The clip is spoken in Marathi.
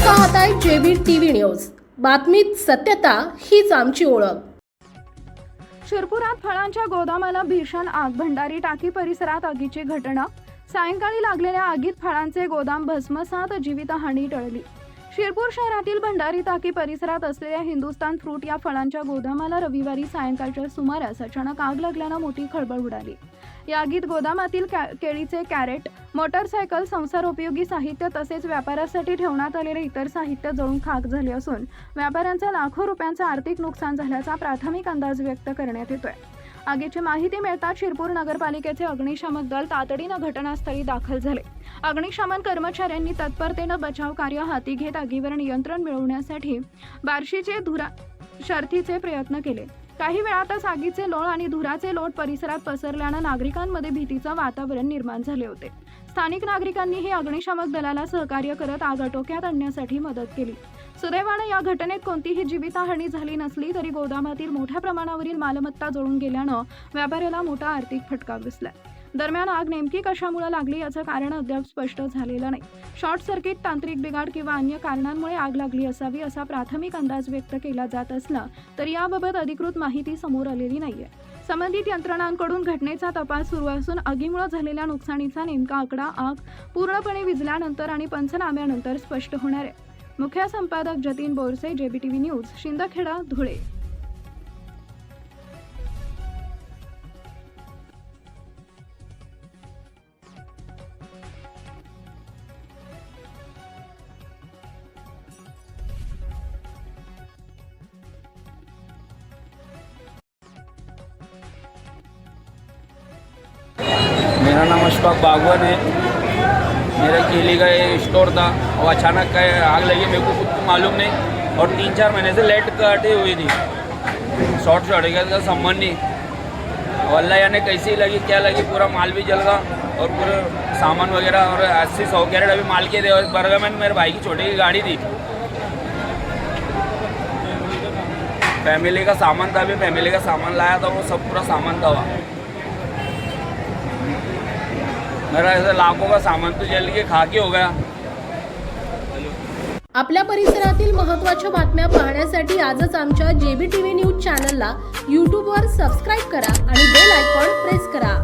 पाहताय जेबी टीव्ही न्यूज। बातमीत सत्यता हीच आमची ओळख। शिरपुरात फळांच्या गोदामाला भीषण आग। भंडारी टाकी परिसरात आगीची घटना। सायंकाळी लागलेल्या आगीत फळांचे गोदाम भस्मसात, जीवितहानी टळली। शिरपूर शहरातील भंडारी टाकी परिसरात असलेल्या हिंदुस्तान फ्रूट या फळांच्या गोदामाला रविवारी सायंकाळच्या सुमारास अचानक आग लागल्याने मोठी खळबळ उडाली। या आगीत गोदामातील केळीचे कॅरेट, मोटरसायकल, संसारोपयोगी साहित्य तसेच व्यापारासाठी ठेवण्यात आलेले इतर साहित्य जळून खाक झाले असून व्यापाऱ्यांचा लाखो रुपयांचे आर्थिक नुकसान झाल्याचा प्राथमिक अंदाज व्यक्त करण्यात येतोय। आगीची माहिती मिळताच शिरपूर नगरपालिकेचे अग्निशमक दल तातडीने घटनास्थळी दाखल झाले। अग्निशमन कर्मचाऱ्यांनी तत्परतेने बचाव कार्य हाती घेत आगीवर नियंत्रण मिळवण्यासाठी बार्शीचे शर्थीचे प्रयत्न केले। काही वेळातच आगीचे लोळ आणि धुराचे लोट परिसरात पसरल्याने नागरिकांमध्ये भीतीचे वातावरण निर्माण झाले होते। स्थानिक नागरिकांनीही अग्निशमक दलाला सहकार्य करत आग आटोक्यात आणण्यासाठी मदत केली। सुदैवाने या घटनेत कोणतीही जीवितहानी झाली नसली तरी गोदामातील मोठ्या प्रमाणावरील मालमत्ता जळून गेल्याने व्यापाऱ्याला मोठा आर्थिक फटका बसला। दरम्यान आग नेमकी कशामुळे लागली याचे कारण अद्याप स्पष्ट झालेलं नाही। शॉर्ट सर्किट, तांत्रिक बिघाड किंवा अन्य कारणांमुळे आग लागली असावी असा प्राथमिक अंदाज व्यक्त केला जात असला तरी याबाबत अधिकृत माहिती समोर आलेली नाहीये। संबंधित यंत्रणांकडून घटनेचा तपास सुरू असून आगीमुळे झालेल्या नुकसानीचा नेमका आकडा आग पूर्णपणे विझल्यानंतर आणि पंचनाम्यानंतर स्पष्ट होणार आहे। मुख्य संपादक जतीन बोरसे, जेबीटीव्ही न्यूज, शिंदखेडा, धुळे। मेरा नाम अशफाक बागवान है। मेरा केले का स्टोर था और अचानक का आग लगी, मेरे को कुछ मालूम नहीं और 3-4 महीने से लाइट कटे हुई थी। शॉर्ट सर्किट का संबंध नहीं, अल्लाह यानी कैसी लगी क्या लगी, पूरा माल भी जल गया और पूरा सामान वगैरह और 80-100 कैरेट अभी माल के थे। और बरगा में मेरे भाई की छोटे की गाड़ी थी, फैमिली का सामान था, अभी फैमिली का सामान लाया था, वो सब पूरा सामान था वहाँ। मेरा ऐसा लाखों का सामान तो जल के खाकी हो गया। आपल्या परिसरातील महत्त्वाच्या बातम्या पाहण्यासाठी आजच आमच्या जेबी टीव्ही न्यूज चॅनलला YouTube वर सबस्क्राइब करा आणि बेल आयकॉन प्रेस करा।